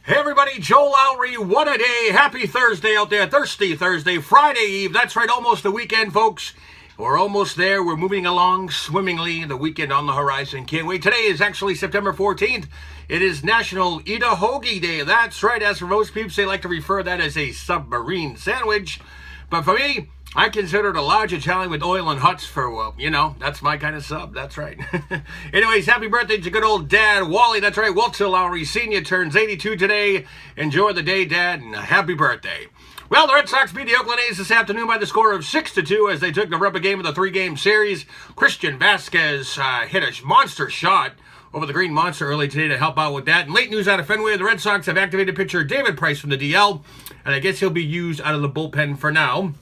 Hey everybody, Joe Lowry, what a day. Happy Thursday out there. Thirsty Thursday, Friday Eve. That's right, almost the weekend, folks. We're almost there. We're moving along swimmingly. The weekend on the horizon. Can't wait. Today is actually September 14th. It is National Eat a Hoagie Day. That's right. As for most people, they like to refer that as a submarine sandwich. But for me, I consider it a large Italian with oil and huts for, well, that's my kind of sub. That's right. Anyways, happy birthday to good old Dad, Wally. That's right, Walter Lowry Sr. turns 82 today. Enjoy the day, Dad, and happy birthday. Well, the Red Sox beat the Oakland A's this afternoon by the score of 6-2 as they took the rubber game of the three-game series. Christian Vasquez hit a monster shot over the Green Monster early today to help out with that. And late news out of Fenway, the Red Sox have activated pitcher David Price from the DL, and I guess he'll be used out of the bullpen for now.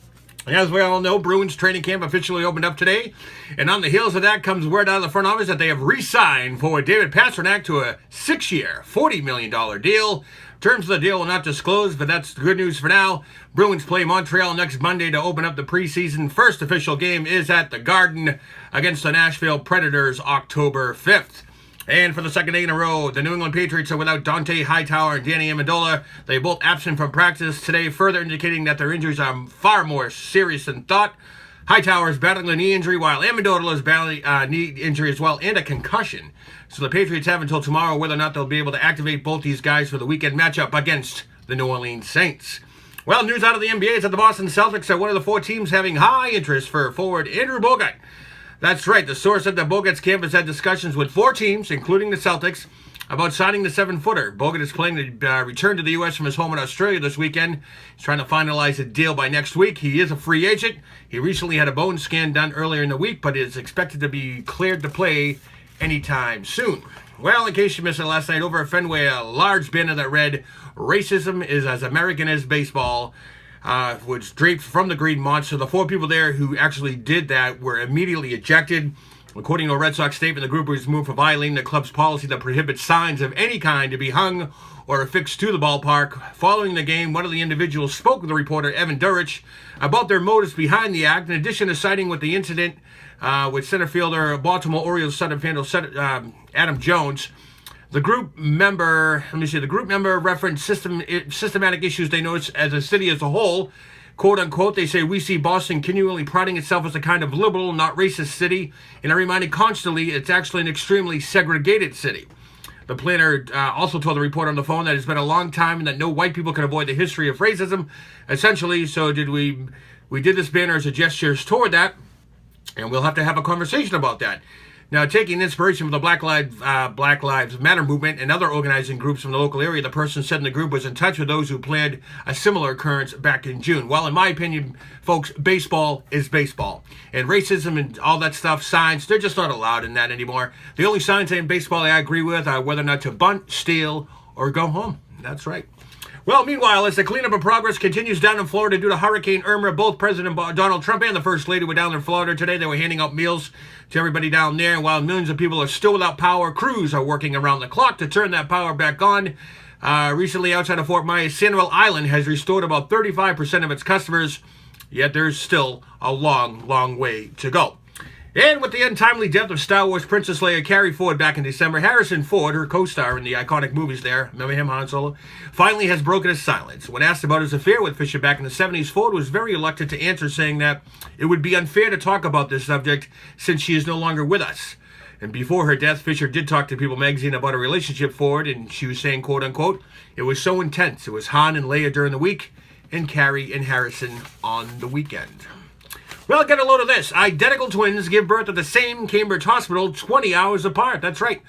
As we all know, Bruins training camp officially opened up today, and on the heels of that comes word out of the front office that they have re-signed forward David Pastrnak to a 6-year, $40 million deal. Terms of the deal will not disclosed, but that's good news for now. Bruins play Montreal next Monday to open up the preseason. First official game is at the Garden against the Nashville Predators October 5th. And for the second day in a row, the New England Patriots are without Dante Hightower and Danny Amendola. They both absent from practice today, further indicating that their injuries are far more serious than thought. Hightower is battling a knee injury, while Amendola is battling a knee injury as well and a concussion. So the Patriots have until tomorrow whether or not they'll be able to activate both these guys for the weekend matchup against the New Orleans Saints. Well, news out of the NBA is that the Boston Celtics are one of the four teams having high interest for forward Andrew Bogut. That's right, the source at the Bogut's camp has had discussions with four teams, including the Celtics, about signing the 7-footer. Bogut is planning to return to the U.S. from his home in Australia this weekend. He's trying to finalize a deal by next week. He is a free agent. He recently had a bone scan done earlier in the week, but is expected to be cleared to play anytime soon. Well, in case you missed it last night, over at Fenway, a large banner that read, "Racism is as American as baseball," was draped from the Green Monster. The four people there who actually did that were immediately ejected. According to a Red Sox statement, the group was moved for violating the club's policy that prohibits signs of any kind to be hung or affixed to the ballpark. Following the game, one of the individuals spoke with the reporter, Evan Durrich, about their motives behind the act, in addition to citing with the incident with center fielder, Baltimore Orioles center fielder Adam Jones. The group member referenced systematic issues they noticed as a city as a whole. Quote unquote, they say, "We see Boston continually priding itself as a kind of liberal, not racist city, and are reminded constantly it's actually an extremely segregated city." The planner also told the reporter on the phone that it's been a long time and that no white people can avoid the history of racism. Essentially, so we did this banner as a gesture toward that, and we'll have to have a conversation about that. Now, taking inspiration from the Black Lives Matter movement and other organizing groups from the local area, the person said in the group was in touch with those who planned a similar occurrence back in June. Well, in my opinion, folks, baseball is baseball. And racism and all that stuff, signs, they're just not allowed in that anymore. The only signs in baseball I agree with are whether or not to bunt, steal, or go home. That's right. Well, meanwhile, as the cleanup of progress continues down in Florida due to Hurricane Irma, both President Donald Trump and the First Lady were down in Florida today. They were handing out meals to everybody down there. And while millions of people are still without power, crews are working around the clock to turn that power back on. Recently, outside of Fort Myers, Sanibel Island has restored about 35% of its customers, yet there's still a long, long way to go. And with the untimely death of Star Wars Princess Leia Carrie Ford back in December, Harrison Ford, her co-star in the iconic movies there, remember him, Han Solo, finally has broken his silence. When asked about his affair with Fisher back in the 70s, Ford was very reluctant to answer, saying that it would be unfair to talk about this subject since she is no longer with us. And before her death, Fisher did talk to People magazine about her relationship Ford, and she was saying, quote unquote, "It was so intense. It was Han and Leia during the week, and Carrie and Harrison on the weekend." Well, get a load of this. Identical twins give birth at the same Cambridge hospital 20 hours apart. That's right.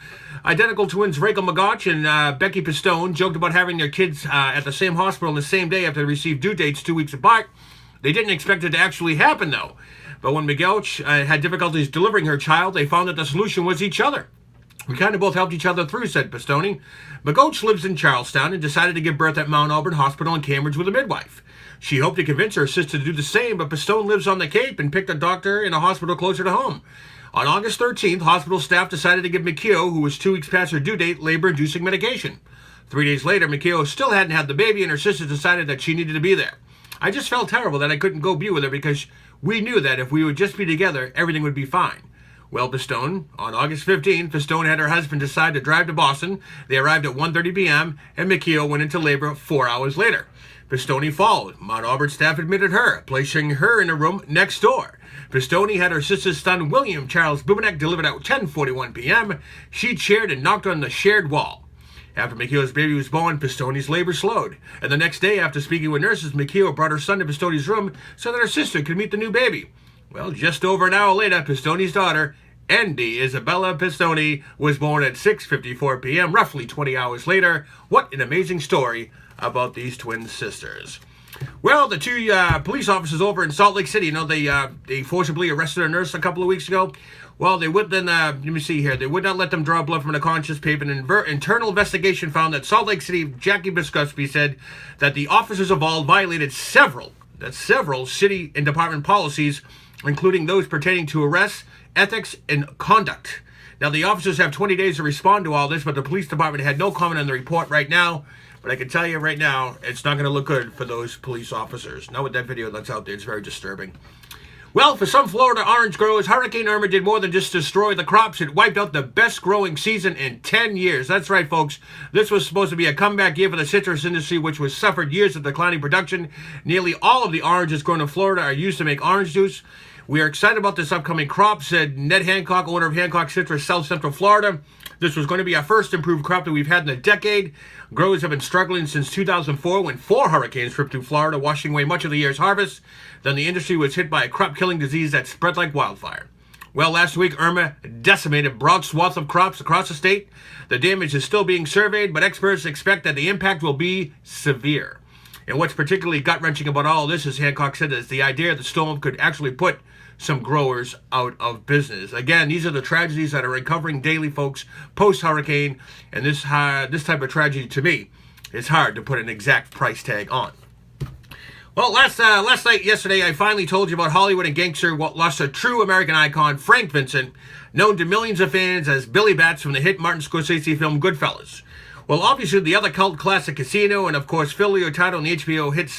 Identical twins Rachel McGotch and Becky Pistone joked about having their kids at the same hospital on the same day after they received due dates 2 weeks apart. They didn't expect it to actually happen, though. But when McGotch had difficulties delivering her child, they found that the solution was each other. "We kind of both helped each other through," said Pistone. McGotch lives in Charlestown and decided to give birth at Mount Auburn Hospital in Cambridge with a midwife. She hoped to convince her sister to do the same, but Pistone lives on the Cape and picked a doctor in a hospital closer to home. On August 13th, hospital staff decided to give McKeough, who was 2 weeks past her due date, labor-inducing medication. 3 days later, McKeough still hadn't had the baby, and her sister decided that she needed to be there. "I just felt terrible that I couldn't go be with her because we knew that if we would just be together, everything would be fine. Well, Pistone, on August 15th, Pistone had her husband decide to drive to Boston. They arrived at 1:30 p.m., and McKeel went into labor 4 hours later. Pistone followed. Mount Auburn staff admitted her, placing her in a room next door. Pistone had her sister's son, William Charles Bubenek, delivered at 10:41 p.m. She cheered and knocked on the shared wall. After McKeel's baby was born, Pistone's labor slowed. And the next day, after speaking with nurses, McKeel brought her son to Pistone's room so that her sister could meet the new baby. Well, just over an hour later, Pistone's daughter, Andy Isabella Pistone, was born at 6:54 p.m., roughly 20 hours later. What an amazing story about these twin sisters. Well, the two police officers over in Salt Lake City, they forcibly arrested a nurse a couple of weeks ago. Well, they would then, let me see here, they would not let them draw blood from an unconscious patient. An internal investigation found that Salt Lake City, Jackie Biskupski said that the officers involved violated several city and department policies, including those pertaining to arrests, ethics, and conduct. Now, the officers have 20 days to respond to all this, but the police department had no comment on the report right now. But I can tell you right now, it's not going to look good for those police officers. Not with that video that's out there. It's very disturbing. Well, for some Florida orange growers, Hurricane Irma did more than just destroy the crops. It wiped out the best growing season in 10 years. That's right, folks. This was supposed to be a comeback year for the citrus industry, which was suffered years of declining production. Nearly all of the oranges grown in Florida are used to make orange juice. We are excited about this upcoming crop, said Ned Hancock, owner of Hancock Citrus, South Central Florida. This was going to be our first improved crop that we've had in a decade. Growers have been struggling since 2004 when 4 hurricanes ripped through Florida, washing away much of the year's harvest. Then the industry was hit by a crop-killing disease that spread like wildfire. Well, last week, Irma decimated broad swaths of crops across the state. The damage is still being surveyed, but experts expect that the impact will be severe. And what's particularly gut-wrenching about all this, as Hancock said, is the idea the storm could actually put some growers out of business. Again, these are the tragedies that are recovering daily, folks, post-hurricane. And this type of tragedy, to me, is hard to put an exact price tag on. Well, yesterday, I finally told you about Hollywood and gangster what lost a true American icon, Frank Vincent, known to millions of fans as Billy Bats from the hit Martin Scorsese film Goodfellas. Well, obviously, the other cult classic Casino, and of course, Phil Leotardo in the HBO hit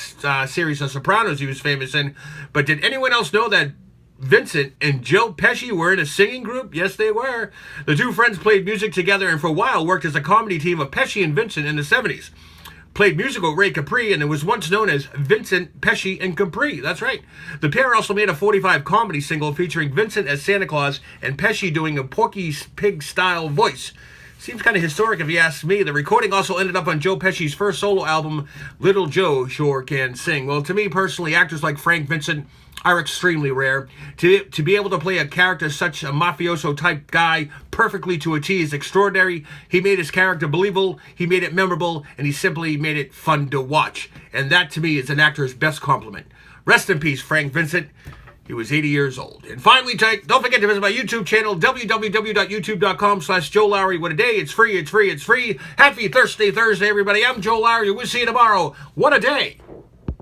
series The Sopranos he was famous in. But did anyone else know that Vincent and Joe Pesci were in a singing group? Yes, they were. The two friends played music together and for a while worked as a comedy team of Pesci and Vincent in the 70s. Played musical Ray Capri, and it was once known as Vincent, Pesci, and Capri. That's right. The pair also made a 45 comedy single featuring Vincent as Santa Claus and Pesci doing a Porky Pig-style voice. Seems kind of historic if you ask me. The recording also ended up on Joe Pesci's first solo album, Little Joe Sure Can Sing. Well, to me personally, actors like Frank Vincent are extremely rare. To be able to play a character such a mafioso-type guy perfectly to a T is extraordinary. He made his character believable, he made it memorable, and he simply made it fun to watch. And that, to me, is an actor's best compliment. Rest in peace, Frank Vincent. He was 80 years old. And finally, don't forget to visit my YouTube channel, www.youtube.com/Joe Lowry. What a day. It's free, it's free, it's free. Happy Thursday, everybody. I'm Joe Lowry. We'll see you tomorrow. What a day.